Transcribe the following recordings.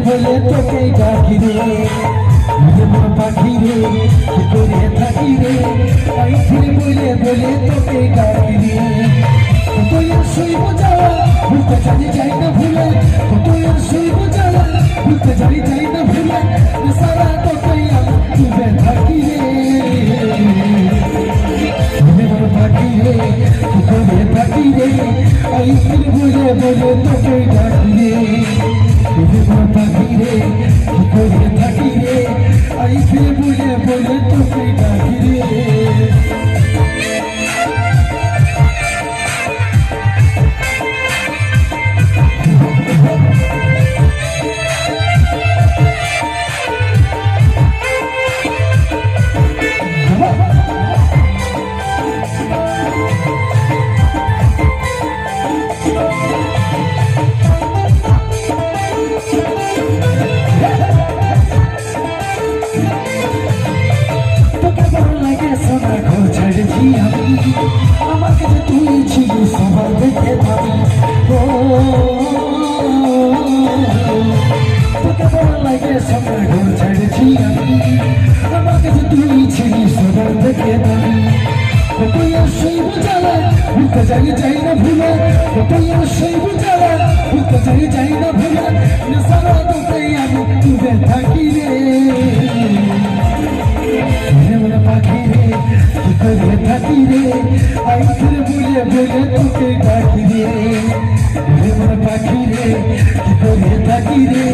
বলে তোকে ডাকি রে মন পাখি রে কি করে থাকি রে আইছিরে বলে তোকে ডাকি রে তুই শুইব যাওয়া ভুলতে যাই না ভুলে তুই শুইব যাওয়া ভুলতে যাই না ভুলে সারা তোকে তুই থাকি রে মন পাখি রে কি করে থাকি রে আইছিরে বলে তোকে ডাকি রে পাখি রে কি করে থাকি রে আইসে বলে তোকে ডাকি রে আমাকে যে তুই ছিলি সবার দেখে ভাবি তোকে বড় লাগে সবার ঘর ছেড়েছি আমি আমাকে যে তুই ছিলি সবার দেখে ভাবি তুই আর সেই বুঝালা ভুলতে যাই না ভুলে তুই আর সেই বুঝালা ভুলতে যাই না ভুলে সারা তোকে আমি তুলে থাকি রে পাখি রে কি করে থাকি রে আইসরে বলে তোকে ডাকি রে মন পাখি রে কি করে থাকি রে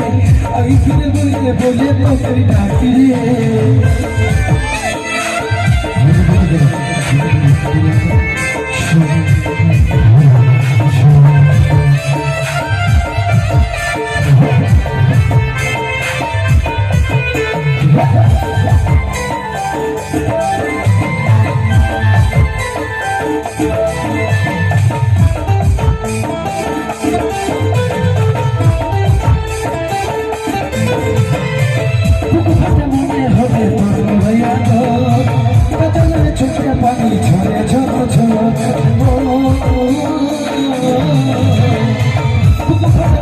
আইসরে বলে তোকে ডাকি রে পানি ঝরে ঝরো ঝরো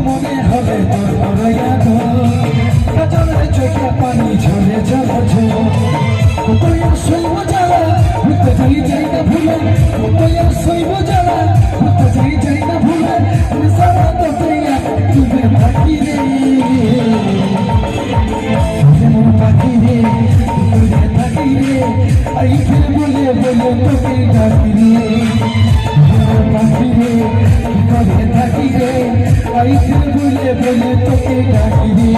মনে হবে তোর বড় কাজলের চোখে পানি ঝরে ঝরো ঝরো তুই আর শৈব যারা ঘুরতে যাই না ভুলে তুই আর শৈব যারা ঘুরতে যাই না ভুলে সারা তোকে তুলে থাকি রে মন পাখি রে তুলে থাকি রে আইসে বলে তোকে ডাকি রে পাখি রে কি করে থাকি রে আইসে বলে তোকে ডাকি রে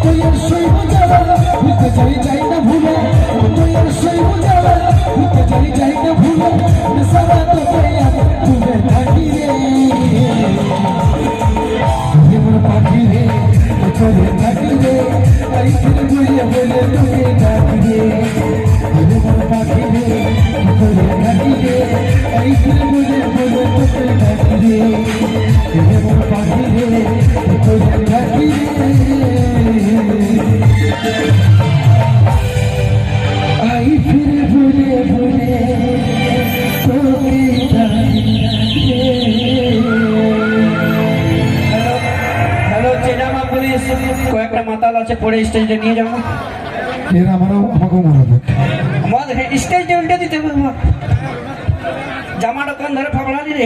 তুই আর শৈব যারা ঘুরতে যাই না ভুলে তুই আর শৈব যারা ঘুরতে যাই না ভুলে সারা তোকে তুলে থাকি রে মন পাখি রে কি করে থাকি রে আইসে বলে তোকে ডাকি রে মন পাখি রে কি করে থাকি রে আইসে বলে তোকে ডাকি রে মন পাখি রে কি করে থাকি রে আইসে বলে তোকে ডাকি আছে পরে স্টেজে নিয়ে যাবো। এর আমাকেও মনে হবে। মদ স্টেজে উল্টে দিতে হবে। জামাটা কোন ধরে ফাবড়ালি রে,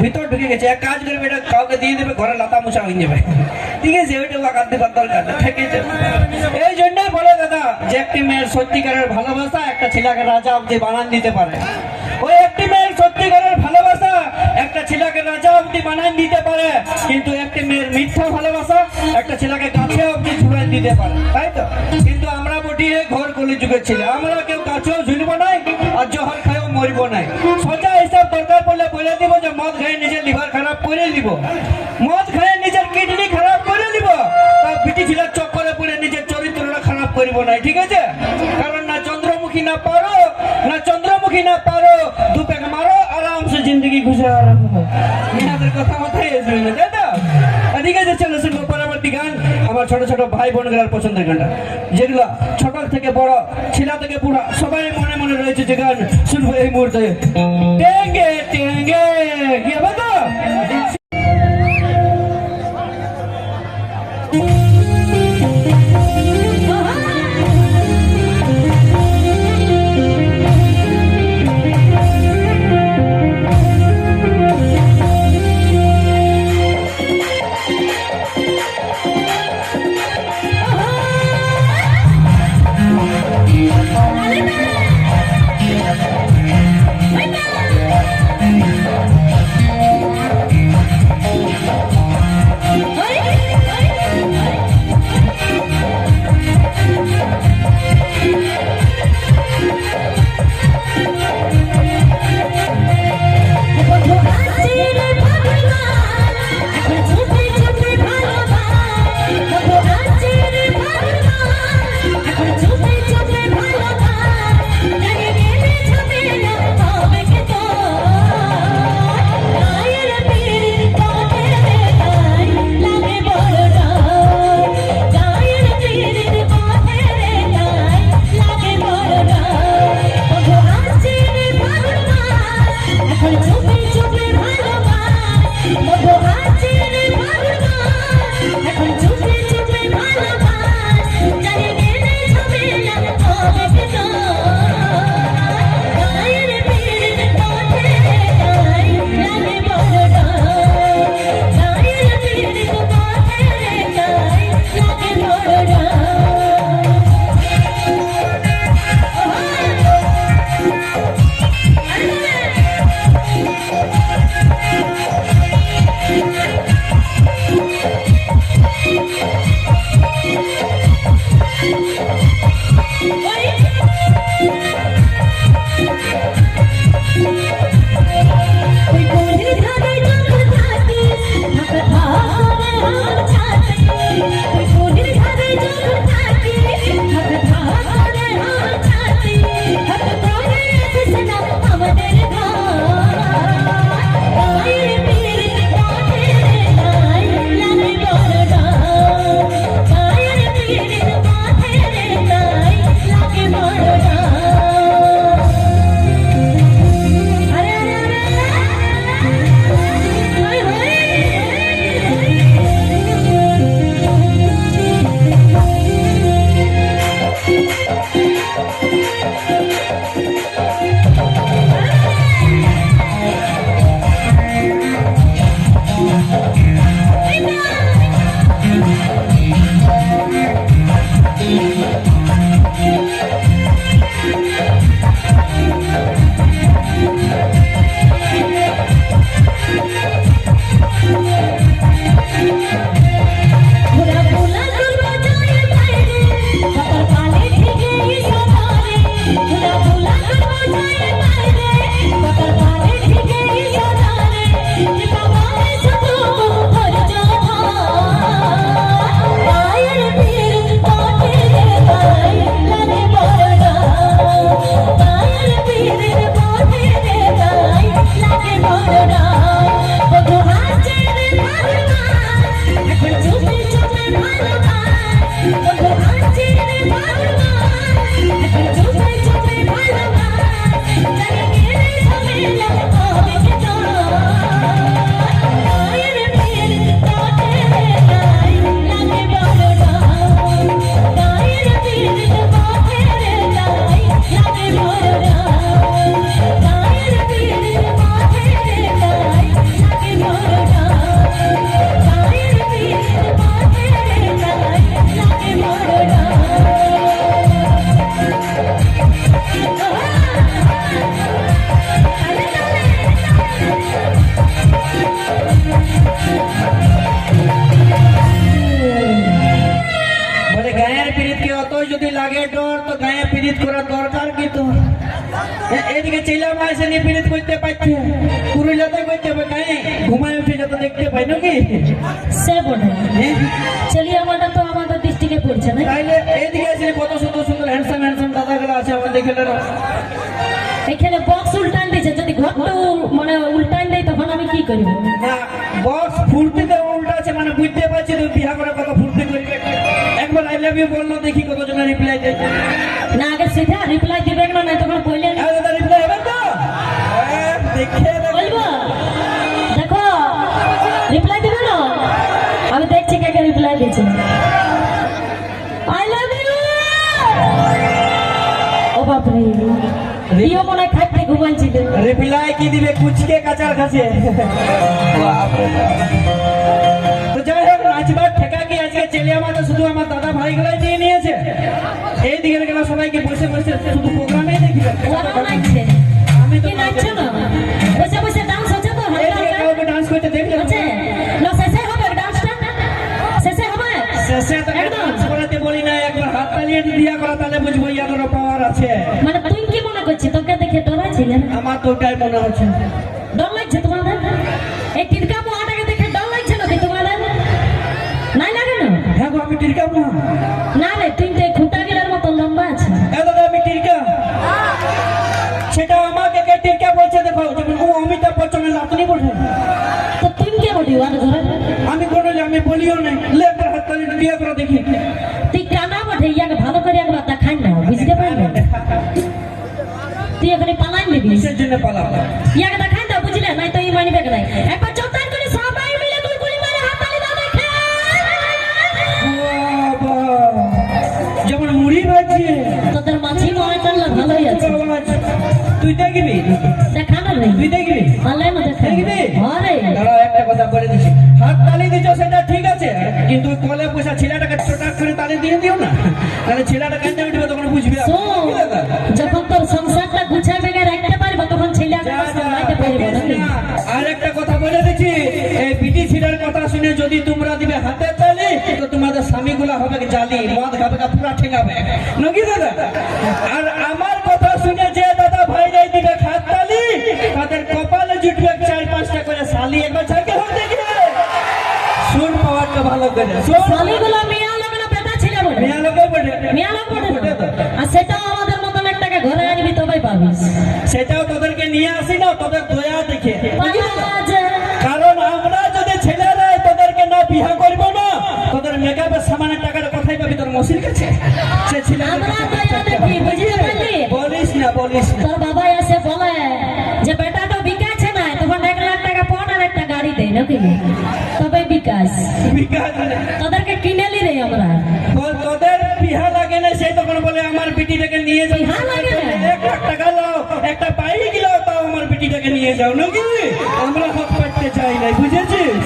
ভিতর ঢুকে গেছে। এক কাজ করবে, এটা কাউকে দিয়ে দেবে, ঘরে লাতা মোছা হয়ে যাবে। ঠিক আছে, ওইটা কাঁদ দেবার দরকার থেকে। এই জন্যই বলে দাদা যে একটি মেয়ের সত্যিকারের ভালোবাসা একটা ছেলেকে রাজা অব্দি বানান দিতে পারে। ওই একটি মেয়ের সত্যিকারের ভালোবাসা একটা ছেলেকে রাজা অব্দি বানান দিতে পারে, কিন্তু একটি মেয়ের মিথ্যা ভালোবাসা একটা ছেলেকে কাছে অব্দি ঝুলাই দিতে পারে, তাই তো? কিন্তু আমরা বটিয়ে ঘর কলি যুগের ছেলে, আমরা কেউ কাছেও ঝুলবো নাই আর জহর খাইও মরব নাই। সোজা হিসাব দরকার পড়লে বলে দিব যে মদ খেয়ে নিজের লিভার খারাপ করে দিব, মদ খেয়ে নিজের কিডনি খারাপ করে দিব, তা বিটি ছেলের চক্করে পড়ে নিজের চরিত্রটা খারাপ করব না, ঠিক আছে? কারণ না চন্দ্রমুখী না পারো, না চন্দ্রমুখী না পারো, দুপেক মারো আরামসে জিন্দগি ঘুষে আরাম হয়। ইনাদের কথা মাথায় আসবে না, তাই তো? ঠিক আছে, চলো শুনবো পরবর্তী গান। আমার ছোট ছোট ভাই বোনগুলার পছন্দের গানটা, যেগুলো ছোট থেকে বড়, ছেলে থেকে বুড়া, সবাই মনে মনে রয়েছে যে গান শুনবো এই মুহূর্তে। টেঙ্গে টেঙ্গে কি হবে তো? পিড়িত করতে পারছে পুরুলিয়াতে করতে হবে কাই ঘুমায় উঠে যত দেখতে পাই নাকি সে বটে হ্যাঁ? চলিয়া মাটা তো আমাদের ডিস্ট্রিক্টে পড়ছে না তাইলে এইদিকে আছে কত সুন্দর সুন্দর হ্যান্ডসাম হ্যান্ডসাম দাদাগুলো আছে আমার দেখে না এখানে বক্স উল্টান দিয়েছে যদি ঘরটা মানে উল্টান দেয় তখন আমি কি করব না বস ফুর্তিতে উল্টা আছে মানে বুঝতে পারছি তুই বিয়া করে কত ফুর্তি করবে একবার আই লাভ ইউ বললো দেখি কত জনের রিপ্লাই দেয় না আগে সেটা রিপ্লাই দিবে না না তখন বললে হ্যাঁ দাদা রিপ্লাই হবে তো দেখে বলবো দেখো রিপ্লাই দিবে না আমি দেখছি কে কে রিপ্লাই দিয়েছে আই লাভ ইউ ও বাপরে রিও মনে হয় খাইতে ঘুমাইছিল রিপ্লাই কি দিবে কুচকে কাচার কাছে তো যাই হোক নাচবার ঠেকা কি আজকে চেলিয়া মাতা শুধু আমার দাদা ভাইগুলাই দিয়ে নিয়েছে এই দিকের গেলা সবাইকে বসে বসে শুধু প্রোগ্রামেই দেখি ওরা নাচছে আমি তো কি নাচছো না বসে বসে ডান্স হচ্ছে তো এই হালকা দিকে হালকা কাউকে ডান্স করতে দেখলে হচ্ছে না শেষে হবে ডান্সটা শেষে হবে শেষে তো একদম। ডান্স করাতে বলি না একবার হাত তালিয়ে দিয়া করা তাহলে বুঝবো ইয়াদের পাওয়ার আছে মানে তুই কি মনে করছিস তোকে দেখে ডরাইছিলে আমার তো ওটাই মনে হচ্ছে ডর লাগছে তোমাদের এই তিনকা পোহাটাকে দেখে ডর লাগছে নাকি তোমাদের নাই লাগে না হ্যাঁ গো আমি টিরকা মহা না রে তুই তো খুঁটা গিলার মতো লম্বা আছে দাদা আমি টিরকা সেটা আমাকে কে টিরকা বলছে দেখো যেমন ও অমিতাভ বচ্চনের নাতনি বলছে তো তুই কে বলি আর ধরে আমি কোনো আমি বলিও নাই লে একবার হাত তালি বিয়ে করে দেখি তুই কানা বটে ইয়াকে ভালো করে একবার দেখাই না বুঝতে পারলি তুই এখানে পালাই নিবি কিসের জন্য পালাম ইয়াকে দেখাই না বুঝলে নাই তো এই মানি বেগ নাই একবার চৌতার করে সবাই মিলে গুলগুলি মারে হাত তালি দাও দেখে বাবা যেমন মুড়ি ভাজি তোদের মাছি মনে করলে ভালোই আছে তুই দেখবি দেখা না রে তুই দেখবি পালাই না দেখা দেখবি আরে দাঁড়াও একটা কথা বলে দিচ্ছি হাত তালি দিচ্ছ সেটা ঠিক আছে কিন্তু কলে পয়সা ছেলেটাকে চোটাক করে তালি দিয়ে দিও না তাহলে ছেলেটা কান্দে উঠবে তখন বুঝবি শোন, যখন তোর সংসারটা গুছাবে গে রাখতে পারবে তখন ছেলেকে সামলাইতে পারবে নাকি আর একটা কথা বলে দিচ্ছি এই বিটি ছেলের কথা শুনে যদি তোমরা দিবে হাতে তালি তো তোমাদের স্বামীগুলা হবে জালি মদ খাবে পুরা ঠেঙাবে নাকি দাদা আর আমার কথা শুনে যে দাদা ভাই যাই দিবে হাত তালি তাদের কপালে জুটবে 4-5টা করে শালি একবার ঝাঁকে হোক দেখবে শুন পাওয়ারটা ভালো করে শুন শালিগুলো মিয়া লোক না বেটা ছেলে বলে মেয়া লোকে বটে মিয়া লোক বলে না। আর সেটাও আমাদের মতন একটাকে ঘরে আনবি তবেই পাবিস সেটাও তোদেরকে নিয়ে আসি না তোদের দয়া দেখে পাঁচ, কারণ আমরা যদি ছেলেরা তোদেরকে না বিয়ে করবো না তোদের মেকআপের সামানের টাকাটা কোথায় পাবি তোর মসির কাছে সে ছেলে আমরা দয়া দেখি বুঝতে পারলি বলিস না তোর বাবা এসে বলে যে বেটাটা বিকাছে না তখন 1 লাখ টাকা পণ আর একটা গাড়ি দেয় নাকি তবে বিকাশ বিকাশ তোদেরকে কিনেলি রে আমরা বল তোদের বিহা লাগে না সেই তখন বলে আমার বিটিটাকে নিয়ে যাও বিহা লাগে না? 1 লাখ টাকা লাও একটা পাই গিলাও তাও আমার বিটিটাকে নিয়ে যাও নাকি আমরা হক পাইতে চাই না বুঝেছিস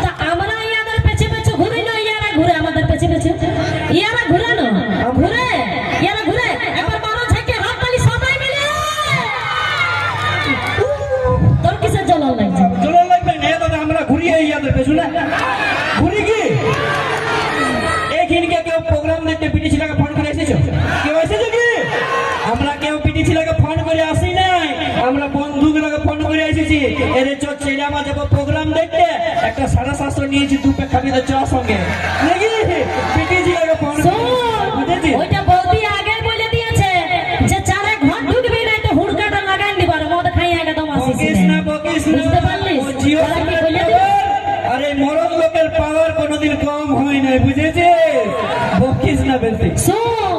তা আমরা ইয়াদের পেছে পেছে ঘুরি না ইয়ারা ঘুরে আমাদের পেছে পেছে ইয়ারা ঘুরে না ঘুরে ইয়ারা ঘুরে একবার মারো ঝাঁকে হাত তালি সবাই মিলে তোর কিসের জ্বলন লাগছে চলো লাগবে না দাদা আমরা ঘুরিয়ে ইয়াদের পেছু না ঘুরি কি এইখানকে কেউ প্রোগ্রাম দেখতে পিটি ছিলাকে ফোন করে এসেছো কেউ এসেছো কি আমরা কেউ পিটি ছিলাকে ফোন করে আসি নাই আমরা বন্ধুগুলোকে ফোন করে এসেছি এরে চো ছেলে আমার যাবো প্রোগ্রাম দেখতে একটা 750 নিয়েছি 2 প্যাক খাবি তো চ সঙ্গে নাকি পিটি ছিলাকে ফোন শোন, বুঝেছি ওইটা বলবি আগে বলে দিয়েছে যে চারে ঘর ঢুকবি না তো হুড়কাটা লাগাই দিবার মদ খাই একদম আসিস বকিস না বুঝতে পারলি ও জিও ওরা কি সিমের বলে power, আরে মরণ লোকের পাওয়ার কোনোদিন কম হয় না বুঝেছে বকিস না বলতে শোন,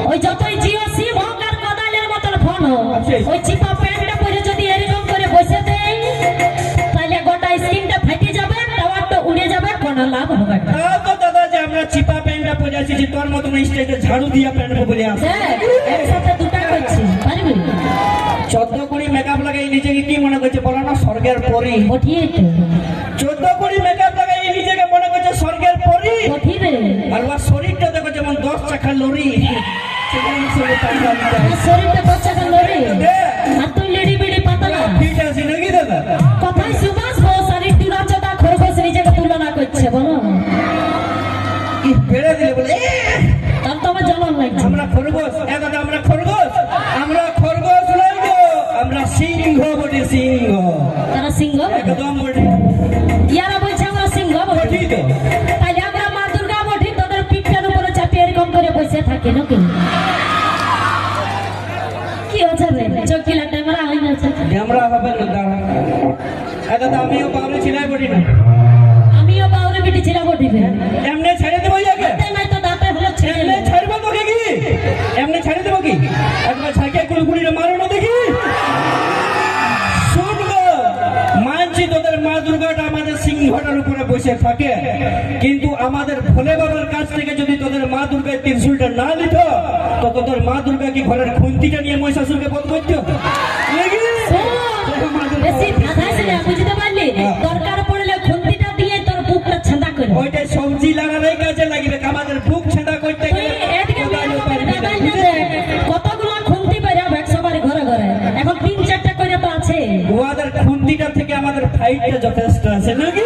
ওই যতই জিও সিম হোক আর কদালের মতন ফোন হোক আচ্ছা। ওই চিপা প্যান্টটা পরে যদি এরকম করে বসে দেয় তাহলে গোটা স্ক্রিনটা ফেটে যাবে টাওয়ারটা উড়ে যাবে কোনো লাভ হবে না তাও তো দাদা যে আমরা চিপা প্যান্টটা পরে আছি যে তোর মতন স্টেজে ঝাড়ু দিয়া প্যান্ট বলে আসে দেখ একসাথে দুটা করছি পারবি 14-20 মেকআপ লাগাই নিজেকে কি মনে করছে বলো না স্বর্গের পরী ওঠিয়ে তো 14-20 মেকআপ লাগাই নিজেকে মনে করছে স্বর্গের পরী ওঠি রে আর ওর শরীরটা দেখো যেমন 10 চাকা লরি সেরকম সবে টাকা দিতে আর শরীরটা বাচ্চা গেল রে আর তুই লেডি বেডি পাতলা ঠিক আছে নাকি দাদা কথায় সুবাস বউ শরীর তুলাচোদা খরগোশ নিজেকে তুলনা করছে বলো কি বেড়ে দিলে বলে তার তো আমার জ্বলন লাগছে আমরা খরগোশ দাদা আমরা খরগোশ লইব আমরা সিংহ সিংহ বটে। একদম বটি ইয়ারা বলছে আমরা সিংহ বটে। বটি তো তাই আমরা মা দুর্গা বটি তোদের পিঠটার উপরে চাপিয়ে এরকম করে বসে থাকি নাকি? কি হচ্ছে রে চকিলা ক্যামেরা হয় না ক্যামেরা হবে না দাঁড়া দাদা আমিও পাবলে ছিলাই বটি না আমিও বাউরে বিটি ছিল বটি রে এমনি ছেড়ে দেবো ইয়াকে তাই নাই তো দাঁতে হলো ছেড়ে এমনি ছাড়বো তোকে কি এমনি ছেড়ে দেবো কি একবার ছাকে কুড়ি মারো না দেখি শুনবো মানছি তোদের মা দুর্গাটা আমাদের সিংহটার উপরে বসে থাকে কিন্তু আমাদের ভোলে বাবার কাছ থেকে যদি তোদের মা দুর্গার ত্রিশূলটা না নিত তো তোদের মা দুর্গা কি ঘরের খুন্তিটা নিয়ে মহিষাসুরকে বধ করতো বেশি ধাঁধাইছে না বুঝতে পারলি দরকার পড়লে খুন্তিটা দিয়ে তোর বুকটা ছেঁদা করে ওইটা সবজি লাগানোই কাজে লাগবে আমাদের বুক ছেঁদা করতে তুই এদিকে দাদাই না দে কতগুলো খুন্তি বেরাবে সবার ঘরে ঘরে এখন 3-4টা করে তো আছে ওদের খুন্তিটা থেকে আমাদের ফাইটটা যথেষ্ট আছে নাকি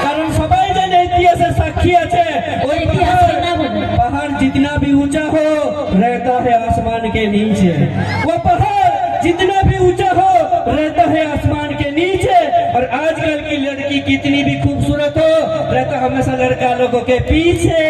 কারণ সবাই জানে ইতিহাসের সাক্ষী আছে ওই ইতিহাস না বলে पहाड़ जितना भी ऊंचा हो रहता है आसमान के नीचे वो पहाड़ जितना भी ऊंचा हो रहता है आसमान के नीचे और आजकल की लड़की कितनी भी खूबसूरत हो रहता हमेशा लड़का लोगों के पीछे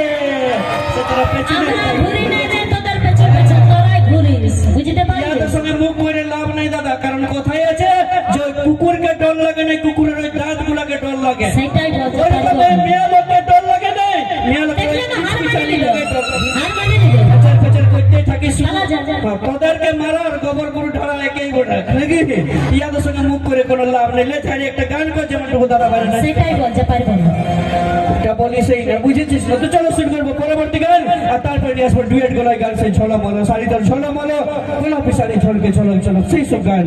तो तेरा पेছনে আমরা ঘুরি না রে তোদের পেছন পেছন তোরাই ঘুরিস বুঝতে পারলি ইয়াদের সঙ্গে মুখ করে লাভ নাই দাদা কারণ কোথায় আছে যে কুকুরকে ডর লাগে না কুকুরের ওই দাঁত গুলাকে ডর লাগে সেটাই বলতে ওই রকম পারবো মেয়ে লোককে ডর লাগে না মেয়ে লোককে দেখলে না হার মানে পিছালি নিল লোকে ডর লাগে হার মানে নিল পেচার পেচার করতে থাকি চালা যা, যা। তোদেরকে মারা আর গোবর গরু ঢালা একই গোটা নাকি ইয়াদের সঙ্গে মুখ করে কোনো লাভ নেই লে ছাড়ি একটা গান কর যেমন টুকু দাদা পারে না সেটাই বলতে পারবো না এটা বলি সেই না বুঝেছিস না তো চলো শুরু করবো পরবর্তী গান আর তারপরে নিয়ে আসবো ডুয়েট গলায় গান সেই ছলো মলো শাড়ি তোর ছলো মলো গোলাপি শাড়ি ছলকে চলো চলো সেই সব গান